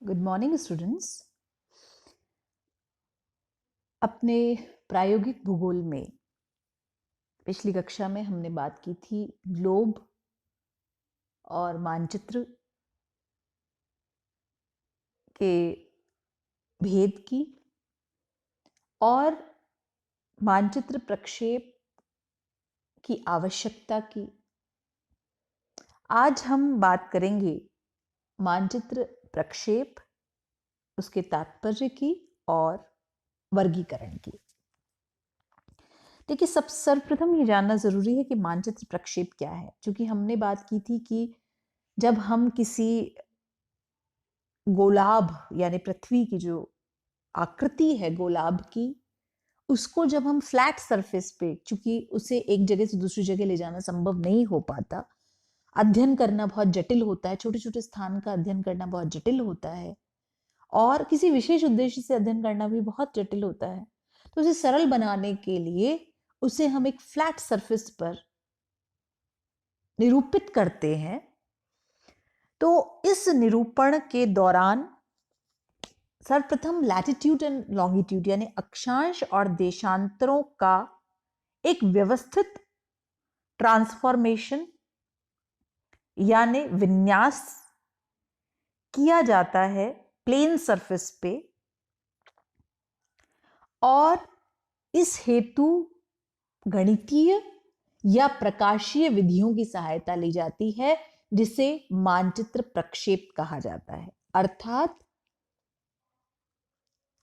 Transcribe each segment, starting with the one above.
Good morning students. अपने प्रायोगिक भूगोल में पिछली कक्षा में हमने बात की थी ग्लोब और मानचित्र के भेद की और मानचित्र प्रक्षेप की आवश्यकता की। आज हम बात करेंगे मानचित्र प्रक्षेप, उसके तात्पर्य की और वर्गीकरण की। देखिए, सर्वप्रथम ये जानना जरूरी है कि मानचित्र प्रक्षेप क्या है, क्योंकि हमने बात की थी कि जब हम किसी गोलाभ यानी पृथ्वी की जो आकृति है गोलाभ की, उसको जब हम फ्लैट सरफेस पे, चूंकि उसे एक जगह से दूसरी जगह ले जाना संभव नहीं हो पाता, अध्ययन करना बहुत जटिल होता है, छोटे छोटे स्थान का अध्ययन करना बहुत जटिल होता है और किसी विशेष उद्देश्य से अध्ययन करना भी बहुत जटिल होता है। तो उसे सरल बनाने के लिए उसे हम एक फ्लैट सरफेस पर निरूपित करते हैं। तो इस निरूपण के दौरान सर्वप्रथम लैटिट्यूड एंड लॉन्गिट्यूड यानी अक्षांश और देशांतरों का एक व्यवस्थित ट्रांसफॉर्मेशन यानी विन्यास किया जाता है प्लेन सरफेस पे, और इस हेतु गणितीय या प्रकाशीय विधियों की सहायता ली जाती है, जिसे मानचित्र प्रक्षेप कहा जाता है। अर्थात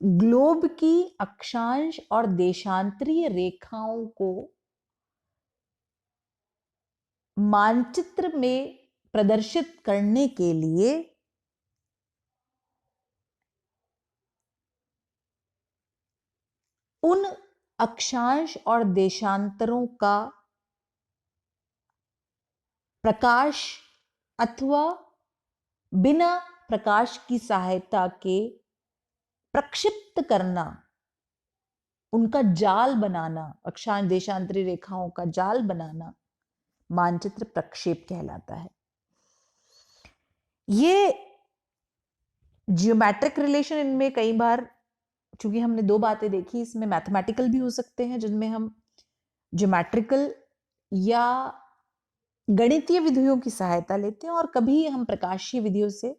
ग्लोब की अक्षांश और देशांतरीय रेखाओं को मानचित्र में प्रदर्शित करने के लिए उन अक्षांश और देशांतरों का प्रकाश अथवा बिना प्रकाश की सहायता के प्रक्षिप्त करना, उनका जाल बनाना, अक्षांश देशांतरी रेखाओं का जाल बनाना मानचित्र प्रक्षेप कहलाता है। ये जियोमेट्रिक रिलेशन इनमें कई बार, चूंकि हमने दो बातें देखी, इसमें मैथमेटिकल भी हो सकते हैं जिनमें हम जियोमेट्रिकल या गणितीय विधियों की सहायता लेते हैं, और कभी हम प्रकाशीय विधियों से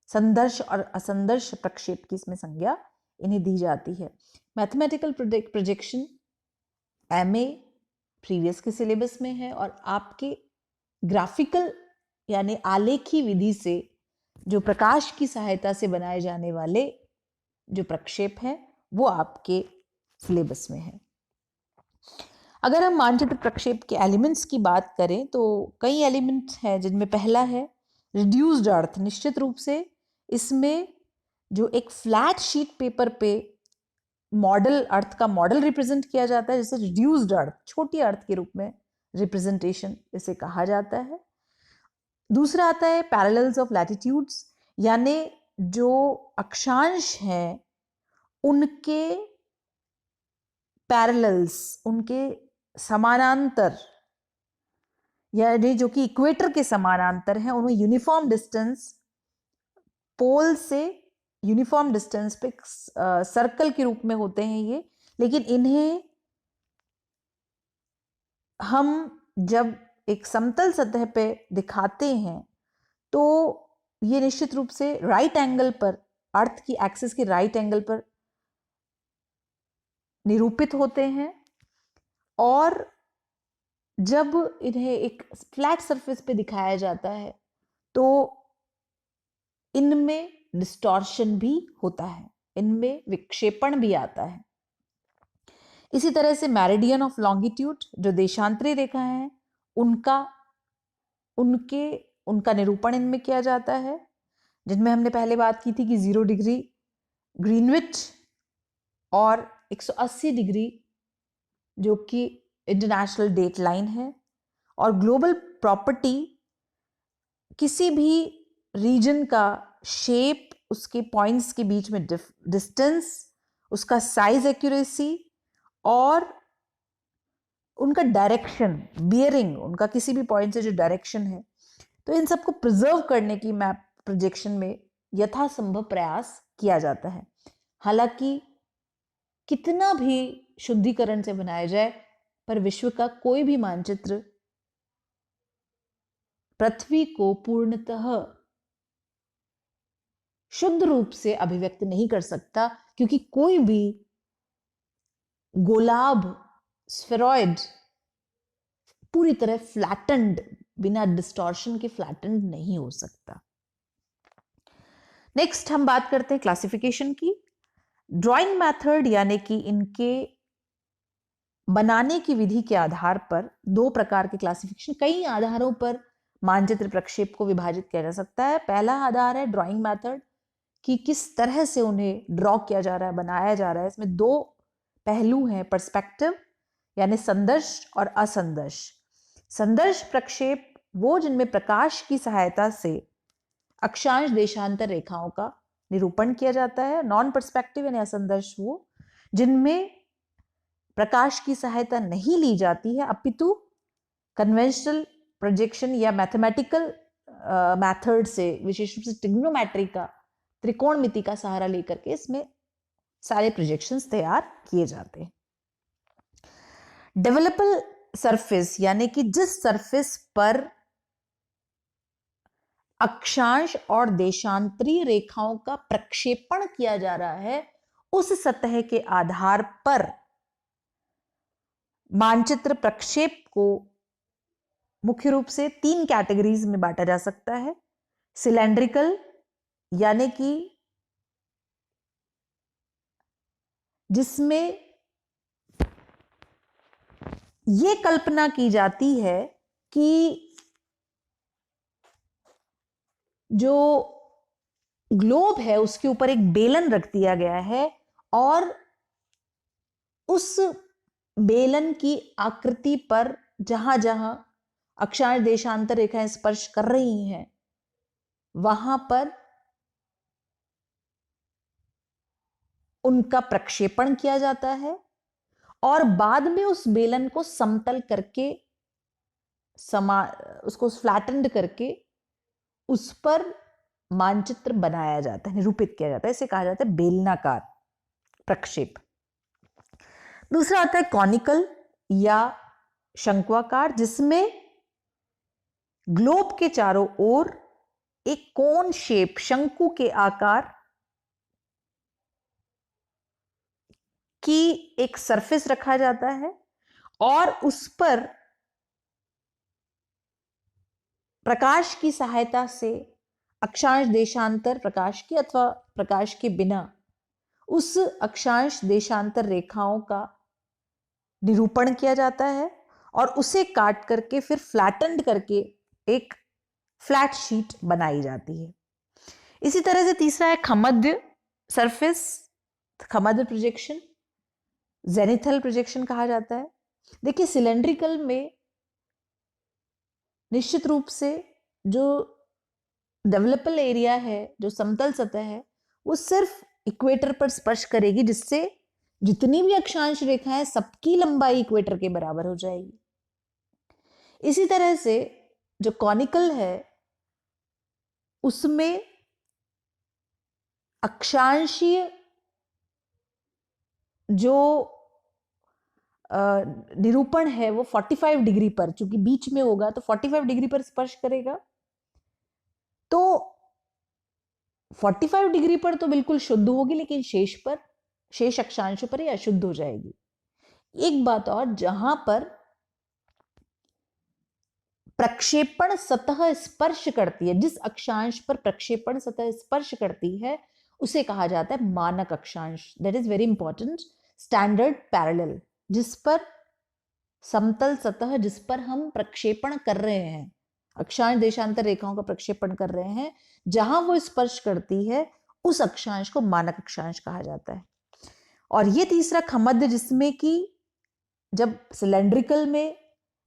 संदर्श और असंदर्श प्रक्षेप की इसमें संज्ञा इन्हें दी जाती है। मैथमेटिकल प्रोजेक्शन एमए प्रीवियस के सिलेबस में है, और आपके ग्राफिकल यानी आलेखी विधि से जो प्रकाश की सहायता से बनाए जाने वाले जो प्रक्षेप है वो आपके सिलेबस में है। अगर हम मानचित्र प्रक्षेप के एलिमेंट्स की बात करें तो कई एलिमेंट्स हैं, जिनमें पहला है रिड्यूस्ड अर्थ। निश्चित रूप से इसमें जो एक फ्लैट शीट पेपर पे मॉडल अर्थ का मॉडल रिप्रेजेंट किया जाता है, जिसे रिड्यूस्ड अर्थ, छोटी अर्थ के रूप में रिप्रेजेंटेशन इसे कहा जाता है। दूसरा आता है पैरेलल्स ऑफ लैटिट्यूड्स, यानी जो अक्षांश हैं उनके पैरेलल्स, उनके समानांतर, यानी जो कि इक्वेटर के समानांतर हैं, उन्हें यूनिफॉर्म डिस्टेंस पोल से यूनिफॉर्म डिस्टेंस पे सर्कल के रूप में होते हैं ये, लेकिन इन्हें हम जब एक समतल सतह पे दिखाते हैं तो ये निश्चित रूप से राइट एंगल पर, अर्थ की एक्सिस के राइट एंगल पर निरूपित होते हैं, और जब इन्हें एक फ्लैट सरफेस पे दिखाया जाता है तो इनमें डिस्टॉर्शन भी होता है, इनमें विक्षेपण भी आता है। इसी तरह से मेरिडियन ऑफ लॉन्गिट्यूड, जो देशांतरी रेखा है, उनका निरूपण इनमें किया जाता है, जिनमें हमने पहले बात की थी कि 0 डिग्री ग्रीनविच और 180 डिग्री जो कि इंटरनेशनल डेट लाइन है। और ग्लोबल प्रॉपर्टी किसी भी रीजन का शेप, उसके पॉइंट्स के बीच में डिस्टेंस, उसका साइज एक्यूरेसी और उनका डायरेक्शन, बियरिंग, उनका किसी भी पॉइंट से जो डायरेक्शन है, तो इन सबको प्रिजर्व करने की मैप प्रोजेक्शन में यथासंभव प्रयास किया जाता है। हालांकि कितना भी शुद्धिकरण से बनाया जाए, पर विश्व का कोई भी मानचित्र पृथ्वी को पूर्णतः शुद्ध रूप से अभिव्यक्त नहीं कर सकता, क्योंकि कोई भी गोलाभ, स्फेरॉइड पूरी तरह फ्लैटेंड, बिना डिस्टॉर्शन के फ्लैटेंड नहीं हो सकता। नेक्स्ट हम बात करते हैं क्लासिफिकेशन की। ड्राइंग मेथड यानी कि इनके बनाने की विधि के आधार पर दो प्रकार के क्लासिफिकेशन, कई आधारों पर मानचित्र प्रक्षेप को विभाजित किया जा सकता है। पहला आधार है ड्राइंग मेथड, कि किस तरह से उन्हें ड्रॉ किया जा रहा है, बनाया जा रहा है। इसमें दो पहलू हैं, पर्सपेक्टिव यानी संदर्श और असंदर्श। संदर्श प्रक्षेप वो जिनमें प्रकाश की सहायता से अक्षांश देशांतर रेखाओं का निरूपण किया जाता है। नॉन पर्सपेक्टिव यानी असंदर्श वो जिनमें प्रकाश की सहायता नहीं ली जाती है, अपितु कन्वेंशनल प्रोजेक्शन या मैथमेटिकल मेथड से, विशेष रूप से ट्रिग्नोमेट्री का, त्रिकोणमिति का सहारा लेकर के इसमें सारे प्रोजेक्शंस तैयार किए जाते हैं। डेवलपेबल सरफेस यानी कि जिस सरफेस पर अक्षांश और देशांतरीय रेखाओं का प्रक्षेपण किया जा रहा है, उस सतह के आधार पर मानचित्र प्रक्षेप को मुख्य रूप से 3 कैटेगरीज में बांटा जा सकता है। सिलेंड्रिकल यानी कि जिसमें यह कल्पना की जाती है कि जो ग्लोब है उसके ऊपर एक बेलन रख दिया गया है और उस बेलन की आकृति पर जहां जहां अक्षांश देशांतर रेखाएं स्पर्श कर रही हैं, वहां पर उनका प्रक्षेपण किया जाता है और बाद में उस बेलन को समतल करके उसको फ्लैटेंड करके उस पर मानचित्र बनाया जाता है, निरूपित किया जाता है। इसे कहा जाता है बेलनाकार प्रक्षेप। दूसरा आता है कॉनिकल या शंक्वाकार, जिसमें ग्लोब के चारों ओर एक कोन शेप, शंकु के आकार की एक सरफेस रखा जाता है और उस पर प्रकाश की सहायता से अक्षांश देशांतर प्रकाश की अथवा प्रकाश के बिना उस अक्षांश देशांतर रेखाओं का निरूपण किया जाता है और उसे काट करके फिर फ्लैटेंड करके एक फ्लैट शीट बनाई जाती है। इसी तरह से तीसरा है खमध्य सरफेस, खमध्य प्रोजेक्शन, जेनिथल प्रोजेक्शन कहा जाता है। देखिए, सिलेंड्रिकल में निश्चित रूप से जो डेवलपेबल एरिया है, जो समतल सतह है, वो सिर्फ इक्वेटर पर स्पर्श करेगी, जिससे जितनी भी अक्षांश रेखाएं सबकी लंबाई इक्वेटर के बराबर हो जाएगी। इसी तरह से जो कॉनिकल है उसमें अक्षांशीय जो निरूपण है वो 45 डिग्री पर, चूंकि बीच में होगा तो 45 डिग्री पर स्पर्श करेगा, तो 45 डिग्री पर तो बिल्कुल शुद्ध होगी, लेकिन शेष अक्षांशों पर ये अशुद्ध हो जाएगी। एक बात और, जहां पर प्रक्षेपण सतह स्पर्श करती है, जिस अक्षांश पर प्रक्षेपण सतह स्पर्श करती है उसे कहा जाता है मानक अक्षांश। That is very important. Standard parallel, जिस पर समतल सतह, जिस पर हम प्रक्षेपण कर रहे हैं, अक्षांश देशांतर रेखाओं का प्रक्षेपण कर रहे हैं, जहां वो स्पर्श करती है उस अक्षांश को मानक अक्षांश कहा जाता है। और ये तीसरा खमध्य, जिसमें कि जब सिलेंड्रिकल में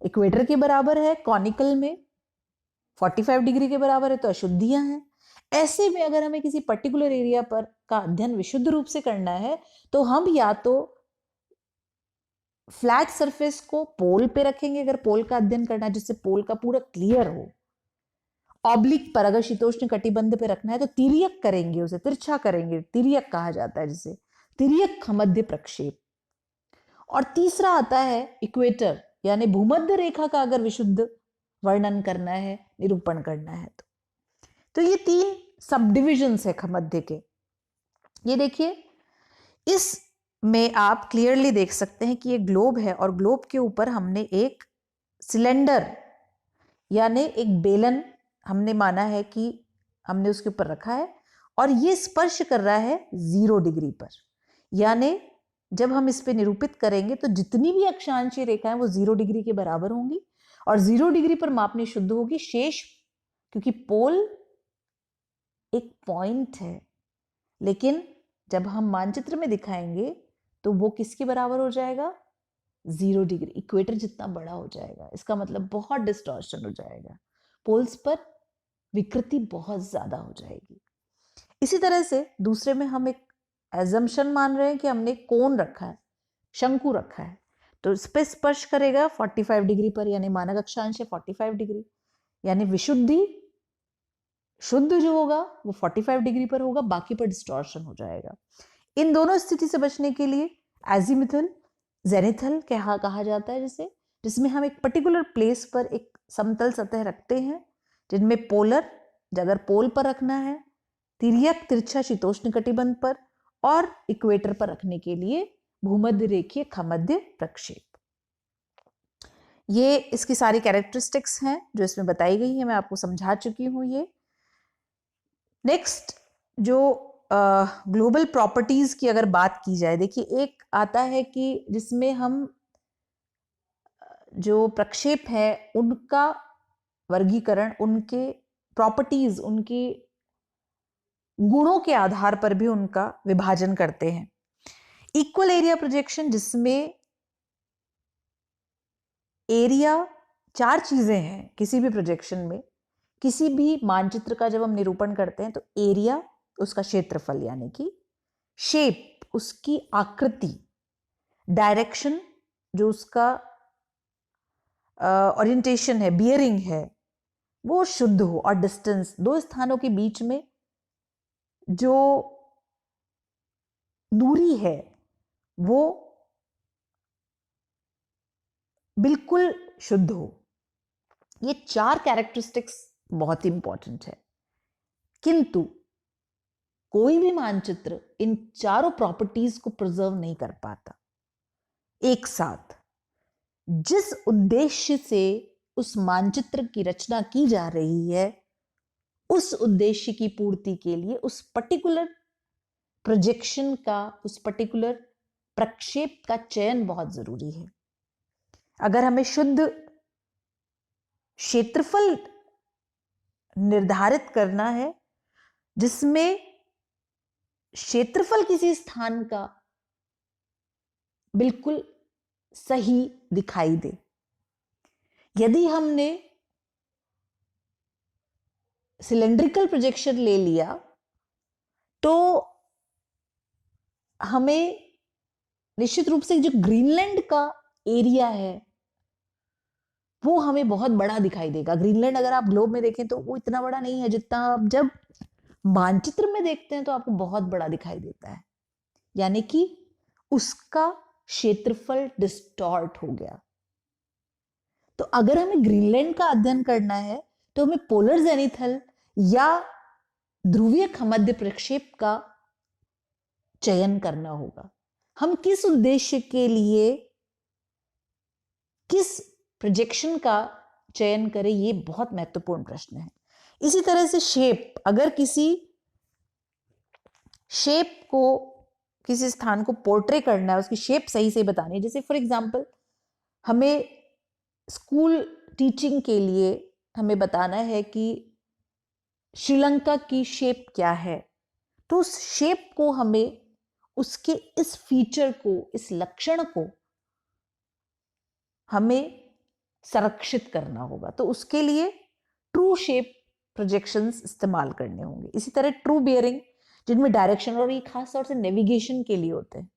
इक्वेटर के बराबर है, कॉनिकल में 45 डिग्री के बराबर है, तो अशुद्धियां हैं। ऐसे में अगर हमें किसी पर्टिकुलर एरिया पर का अध्ययन विशुद्ध रूप से करना है तो हम या तो फ्लैट सरफेस को पोल पे रखेंगे, अगर पोल का अध्ययन करना है जिससे पोल का पूरा क्लियर हो, ऑब्लिक पर, अगर शीतोष्ण कटिबंध पे रखना है तो तिर्यक करेंगे, उसे तिरछा करेंगे, तिर्यक कहा जाता है जिसे, तिर्यक मध्य प्रक्षेप। और तीसरा आता है इक्वेटर, यानी भूमध्य रेखा का अगर विशुद्ध वर्णन करना है, निरूपण करना है तो ये 3 सब डिविजन्स है खमध्य के। ये देखिए, इस में आप क्लियरली देख सकते हैं कि ये ग्लोब है और ग्लोब के ऊपर हमने एक सिलेंडर यानी एक बेलन हमने माना है कि हमने उसके ऊपर रखा है और ये स्पर्श कर रहा है 0 डिग्री पर। यानी जब हम इस पे निरूपित करेंगे तो जितनी भी अक्षांशीय रेखाएं वो 0 डिग्री के बराबर होंगी और 0 डिग्री पर मापनी शुद्ध होगी। शेष, क्योंकि पोल एक पॉइंट है, लेकिन जब हम मानचित्र में दिखाएंगे तो वो किसके बराबर हो जाएगा? 0 डिग्री, इक्वेटर जितना बड़ा हो जाएगा। इसका मतलब बहुत डिस्टॉर्शन हो जाएगा, पोल्स पर विकृति बहुत ज्यादा हो जाएगी। इसी तरह से दूसरे में हम एक एजम्पशन मान रहे हैं कि हमने कोन रखा है, शंकु रखा है, तो इस पे स्पर्श करेगा 45 डिग्री पर, यानी मानक अक्षांश है 45 डिग्री, यानी विशुद्धि शुद्ध जो होगा वो 45 डिग्री पर होगा, बाकी पर डिस्टॉर्शन हो जाएगा। इन दोनों स्थिति से बचने के लिए एजीमुथल, जेनिथल कहा जाता है जिसमें हम एक पर्टिकुलर प्लेस पर एक समतल सतह रखते हैं, जिनमें पोलर, अगर पोल पर रखना है, तिर्यक तिरछा शीतोष्ण कटिबंध पर, और इक्वेटर पर रखने के लिए भूमध्य रेखीय खमध्य प्रक्षेप। ये इसकी सारी कैरेक्टरिस्टिक्स हैं जो इसमें बताई गई है, मैं आपको समझा चुकी हूं ये। नेक्स्ट, जो ग्लोबल प्रॉपर्टीज की अगर बात की जाए, देखिए एक आता है कि जिसमें हम जो प्रक्षेप है उनका वर्गीकरण उनके प्रॉपर्टीज, उनके गुणों के आधार पर भी उनका विभाजन करते हैं। इक्वल एरिया प्रोजेक्शन, जिसमें एरिया 4 चीजें हैं किसी भी प्रोजेक्शन में। किसी भी मानचित्र का जब हम निरूपण करते हैं तो एरिया, उसका क्षेत्रफल यानी कि शेप, उसकी आकृति, डायरेक्शन, जो उसका ओरिएंटेशन है, बियरिंग है, वो शुद्ध हो, और डिस्टेंस, 2 स्थानों के बीच में जो दूरी है वो बिल्कुल शुद्ध हो। ये 4 कैरेक्टरिस्टिक्स बहुत इंपॉर्टेंट है, किंतु कोई भी मानचित्र इन चारों प्रॉपर्टीज को प्रिजर्व नहीं कर पाता एक साथ। जिस उद्देश्य से उस मानचित्र की रचना की जा रही है, उस उद्देश्य की पूर्ति के लिए उस पर्टिकुलर प्रोजेक्शन का, उस पर्टिकुलर प्रक्षेप का चयन बहुत जरूरी है। अगर हमें शुद्ध क्षेत्रफल निर्धारित करना है जिसमें क्षेत्रफल किसी स्थान का बिल्कुल सही दिखाई दे, यदि हमने सिलेंड्रिकल प्रोजेक्शन ले लिया तो हमें निश्चित रूप से जो ग्रीनलैंड का एरिया है वो हमें बहुत बड़ा दिखाई देगा। ग्रीनलैंड अगर आप ग्लोब में देखें तो वो इतना बड़ा नहीं है जितना आप जब मानचित्र में देखते हैं तो आपको बहुत बड़ा दिखाई देता है, यानी कि उसका क्षेत्रफल डिस्टॉर्ट हो गया। तो अगर हमें ग्रीनलैंड का अध्ययन करना है तो हमें पोलर जेनिथल या ध्रुवीय खमध्य प्रक्षेप का चयन करना होगा। हम किस उद्देश्य के लिए किस प्रोजेक्शन का चयन करें, ये बहुत महत्वपूर्ण प्रश्न है। इसी तरह से शेप, अगर किसी शेप को, किसी स्थान को पोर्ट्रे करना है, उसकी शेप सही से बतानी है। जैसे फॉर एग्जांपल हमें स्कूल टीचिंग के लिए हमें बताना है कि श्रीलंका की शेप क्या है, तो उस शेप को हमें, उसके इस फीचर को, इस लक्षण को हमें संरक्षित करना होगा, तो उसके लिए ट्रू शेप प्रोजेक्शंस इस्तेमाल करने होंगे। इसी तरह ट्रू बियरिंग, जिनमें डायरेक्शन, और ये खास तौर से नेविगेशन के लिए होते हैं।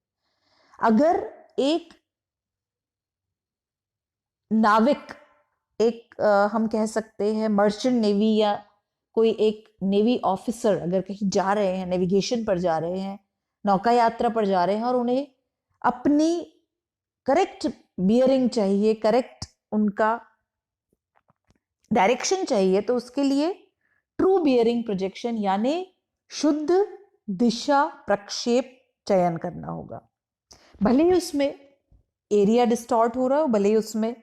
अगर एक नाविक, एक हम कह सकते हैं मर्चेंट नेवी या कोई एक नेवी ऑफिसर अगर कहीं जा रहे हैं, नेविगेशन पर जा रहे हैं, नौका यात्रा पर जा रहे हैं और उन्हें अपनी करेक्ट बियरिंग चाहिए, करेक्ट उनका डायरेक्शन चाहिए, तो उसके लिए ट्रू बियरिंग प्रोजेक्शन यानी शुद्ध दिशा प्रक्षेप चयन करना होगा। भले ही उसमें एरिया डिस्टॉर्ट हो रहा हो, भले ही उसमें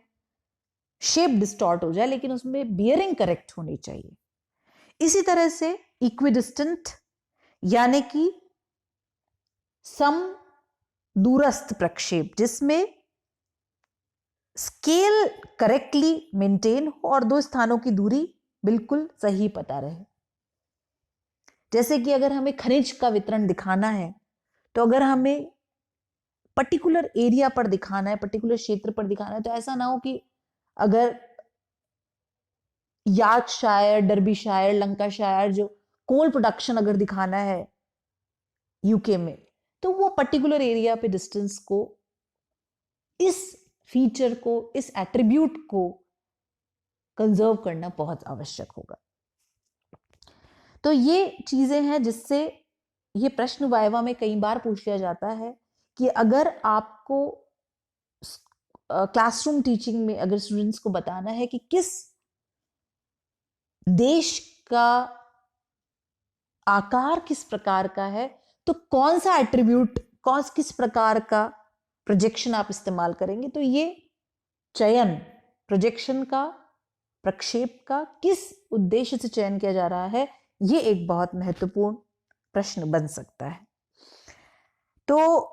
शेप डिस्टॉर्ट हो जाए, लेकिन उसमें बियरिंग करेक्ट होनी चाहिए। इसी तरह से इक्विडिस्टेंट यानी कि सम दूरस्थ प्रक्षेप, जिसमें स्केल करेक्टली मेंटेन हो और दो स्थानों की दूरी बिल्कुल सही पता रहे। जैसे कि अगर हमें खनिज का वितरण दिखाना है, तो अगर हमें पर्टिकुलर एरिया पर दिखाना है, पर्टिकुलर क्षेत्र पर दिखाना है, तो ऐसा ना हो कि अगर यॉर्कशायर, डर्बीशायर, लंकाशायर जो कोल प्रोडक्शन अगर दिखाना है यूके में, तो वो पर्टिकुलर एरिया पे डिस्टेंस को, इस फीचर को, इस एट्रीब्यूट को कंजर्व करना बहुत आवश्यक होगा। तो ये चीजें हैं जिससे ये प्रश्न वाइवा में कई बार पूछ लिया जाता है कि अगर आपको क्लासरूम टीचिंग में अगर स्टूडेंट्स को बताना है कि किस देश का आकार किस प्रकार का है, तो कौन सा एट्रीब्यूट, किस प्रकार का प्रोजेक्शन आप इस्तेमाल करेंगे। तो ये चयन प्रोजेक्शन का, प्रक्षेप का किस उद्देश्य से चयन किया जा रहा है, ये एक बहुत महत्वपूर्ण प्रश्न बन सकता है। तो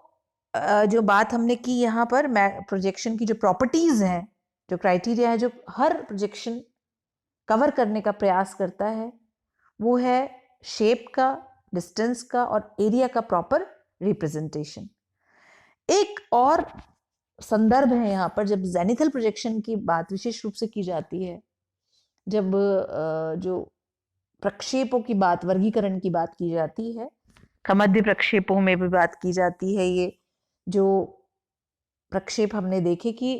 जो बात हमने की यहाँ पर प्रोजेक्शन की जो प्रॉपर्टीज हैं, जो क्राइटेरिया है जो हर प्रोजेक्शन कवर करने का प्रयास करता है, वो है शेप का, डिस्टेंस का और एरिया का प्रॉपर रिप्रेजेंटेशन। एक और संदर्भ है यहाँ पर, जब जेनिथल प्रोजेक्शन की बात विशेष रूप से की जाती है, जब जो प्रक्षेपों की बात, वर्गीकरण की बात की जाती है, मध्य प्रक्षेपों में भी बात की जाती है। ये जो प्रक्षेप हमने देखे कि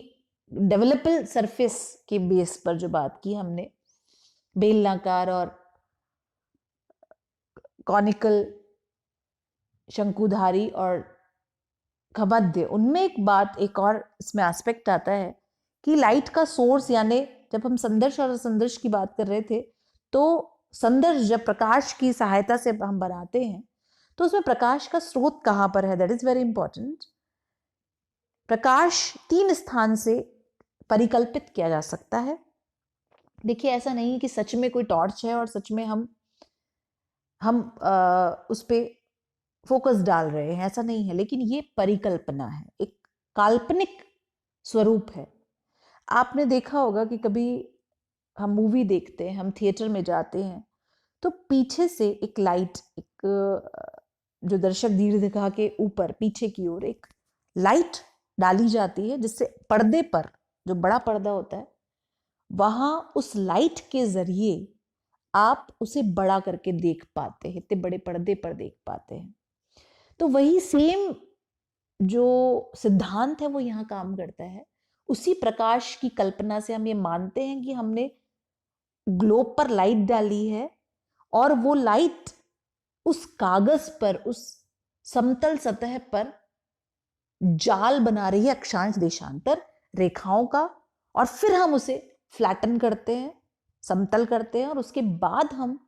डेवलपेबल सरफेस के बेस पर जो बात की हमने, बेलनाकार और कॉनिकल, शंकुधारी और खमध्य, उनमें एक बात, एक और इसमें एस्पेक्ट आता है कि लाइट का सोर्स, यानी जब हम संदर्श और असंदर्श की बात कर रहे थे, तो संदर्श जब प्रकाश की सहायता से हम बनाते हैं, तो उसमें प्रकाश का स्रोत कहाँ पर है, दैट इज वेरी इंपॉर्टेंट। प्रकाश 3 स्थान से परिकल्पित किया जा सकता है। देखिए, ऐसा नहीं है कि सच में कोई टॉर्च है और सच में हम उस पे फोकस डाल रहे हैं, ऐसा नहीं है, लेकिन ये परिकल्पना है, एक काल्पनिक स्वरूप है। आपने देखा होगा कि कभी हम मूवी देखते हैं, हम थिएटर में जाते हैं, तो पीछे से एक लाइट, एक जो दर्शक दीर्घिका के ऊपर पीछे की ओर एक लाइट डाली जाती है, जिससे पर्दे पर, जो बड़ा पर्दा होता है, वहां उस लाइट के जरिए आप उसे बड़ा करके देख पाते हैं, इतने बड़े पर्दे पर देख पाते हैं। तो वही सेम जो सिद्धांत है वो यहाँ काम करता है। उसी प्रकाश की कल्पना से हम ये मानते हैं कि हमने ग्लोब पर लाइट डाली है और वो लाइट उस कागज पर, उस समतल सतह पर जाल बना रही है अक्षांश देशांतर रेखाओं का, और फिर हम उसे फ्लैटन करते हैं, समतल करते हैं, और उसके बाद हम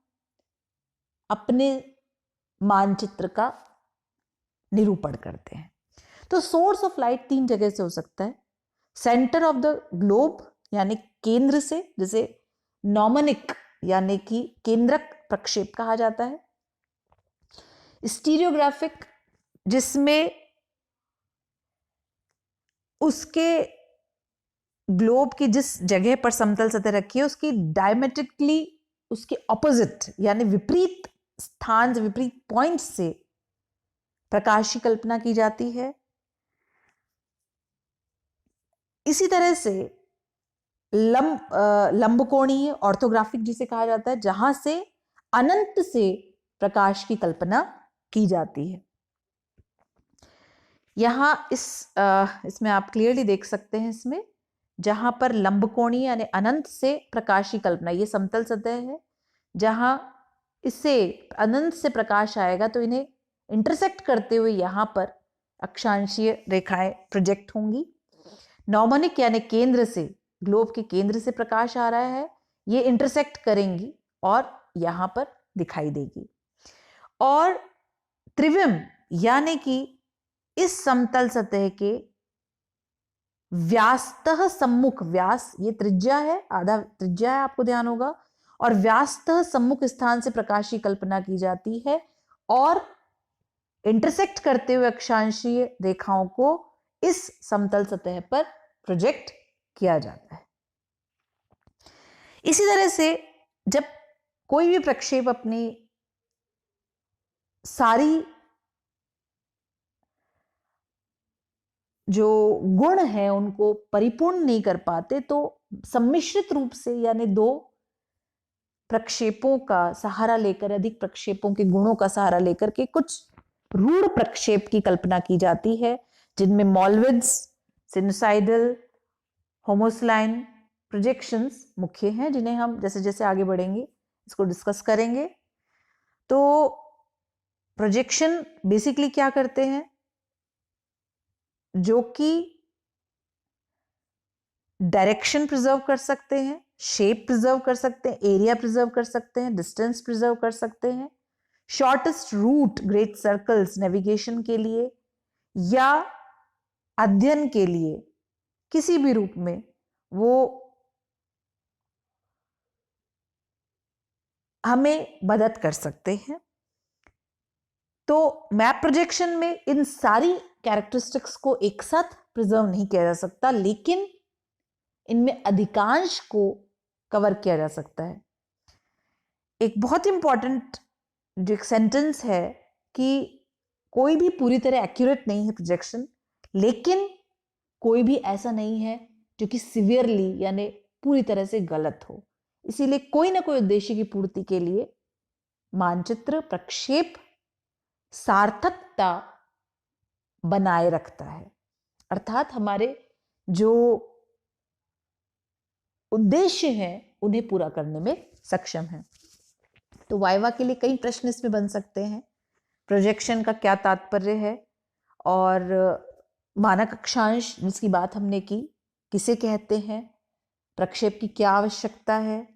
अपने मानचित्र का निरूपण करते हैं। तो सोर्स ऑफ लाइट 3 जगह से हो सकता है। सेंटर ऑफ द ग्लोब यानी केंद्र से, जिसे नॉमनिक यानी कि केंद्रक प्रक्षेप कहा जाता है। स्टीरियोग्राफिक, जिसमें उसके ग्लोब की जिस जगह पर समतल सतह रखी है उसकी डायमेट्रिकली उसके ऑपोजिट यानी विपरीत स्थान से, विपरीत पॉइंट से प्रकाश की कल्पना की जाती है। इसी तरह से लंबकोणीय ऑर्थोग्राफिक जिसे कहा जाता है, जहां से अनंत से प्रकाश की कल्पना की जाती है। यहां इसमें आप क्लियरली देख सकते हैं, इसमें जहां पर लंबकोणीय यानी अनंत से प्रकाश की कल्पना, ये समतल सतह है, जहां इससे अनंत से प्रकाश आएगा तो इन्हें इंटरसेक्ट करते हुए यहाँ पर अक्षांशीय रेखाएं प्रोजेक्ट होंगी। नॉर्मोनिक यानी केंद्र से, ग्लोब के केंद्र से प्रकाश आ रहा है, ये इंटरसेक्ट करेंगी और यहाँ पर दिखाई देगी। और त्रिविम यानी कि इस समतल सतह के व्यासतः सम्मुख, व्यास ये त्रिज्या है, आधा त्रिज्या है, आपको ध्यान होगा, और व्यासतः सम्मुख स्थान से प्रकाश की कल्पना की जाती है और इंटरसेक्ट करते हुए अक्षांशीय रेखाओं को इस समतल सतह पर प्रोजेक्ट किया जाता है। इसी तरह से जब कोई भी प्रक्षेप अपनी सारी जो गुण है उनको परिपूर्ण नहीं कर पाते तो सम्मिश्रित रूप से यानी दो प्रक्षेपों का सहारा लेकर, अधिक प्रक्षेपों के गुणों का सहारा लेकर के कुछ रूढ़ प्रक्षेप की कल्पना की जाती है, जिनमें मॉलविड्स, सिनुसाइडल, होमोसलाइन प्रोजेक्शंस मुख्य हैं, जिन्हें हम जैसे जैसे आगे बढ़ेंगे इसको डिस्कस करेंगे। तो प्रोजेक्शन बेसिकली क्या करते हैं, जो कि डायरेक्शन प्रिजर्व कर सकते हैं, शेप प्रिजर्व कर सकते हैं, एरिया प्रिजर्व कर सकते हैं, डिस्टेंस प्रिजर्व कर सकते हैं, shortest route, great circles navigation के लिए या अध्ययन के लिए किसी भी रूप में वो हमें मदद कर सकते हैं। तो मैप प्रोजेक्शन में इन सारी कैरेक्टरिस्टिक्स को एक साथ प्रिजर्व नहीं किया जा सकता, लेकिन इनमें अधिकांश को कवर किया जा सकता है। एक बहुत इंपॉर्टेंट जो एक सेंटेंस है कि कोई भी पूरी तरह एक्यूरेट नहीं है प्रोजेक्शन, लेकिन कोई भी ऐसा नहीं है जो कि सिवियरली यानी पूरी तरह से गलत हो। इसीलिए कोई ना कोई उद्देश्य की पूर्ति के लिए मानचित्र प्रक्षेप सार्थकता बनाए रखता है, अर्थात हमारे जो उद्देश्य हैं उन्हें पूरा करने में सक्षम है। तो वाइवा के लिए कई प्रश्न इसमें बन सकते हैं। प्रोजेक्शन का क्या तात्पर्य है और मानक अक्षांश जिसकी बात हमने की किसे कहते हैं, प्रक्षेप की क्या आवश्यकता है,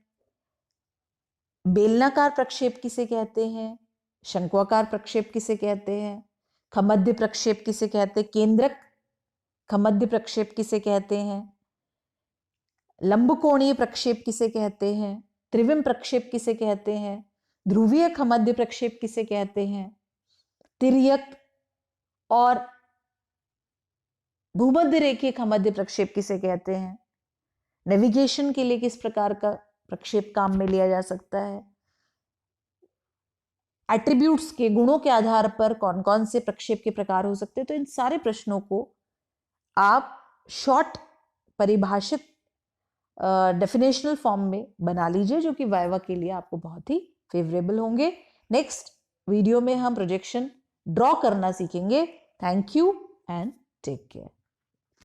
बेलनाकार प्रक्षेप किसे कहते हैं, शंक्वाकार प्रक्षेप किसे कहते हैं, खमध्य प्रक्षेप किसे कहते हैं, केंद्रक खमध्य प्रक्षेप किसे कहते हैं, लंबकोणीय प्रक्षेप किसे कहते हैं, त्रिविम प्रक्षेप किसे कहते हैं, ध्रुवीय खमध्य प्रक्षेप किसे कहते हैं, तिर्यक और भूमध्य रेखीय खमध्य प्रक्षेप किसे कहते हैं, नेविगेशन के लिए किस प्रकार का प्रक्षेप काम में लिया जा सकता है, एट्रीब्यूट्स के गुणों के आधार पर कौन कौन से प्रक्षेप के प्रकार हो सकते हैं। तो इन सारे प्रश्नों को आप शॉर्ट परिभाषित डेफिनेशनल फॉर्म में बना लीजिए, जो कि वाइवा के लिए आपको बहुत ही फेवरेबल होंगे। नेक्स्ट वीडियो में हम प्रोजेक्शन ड्रॉ करना सीखेंगे। Thank you and take care.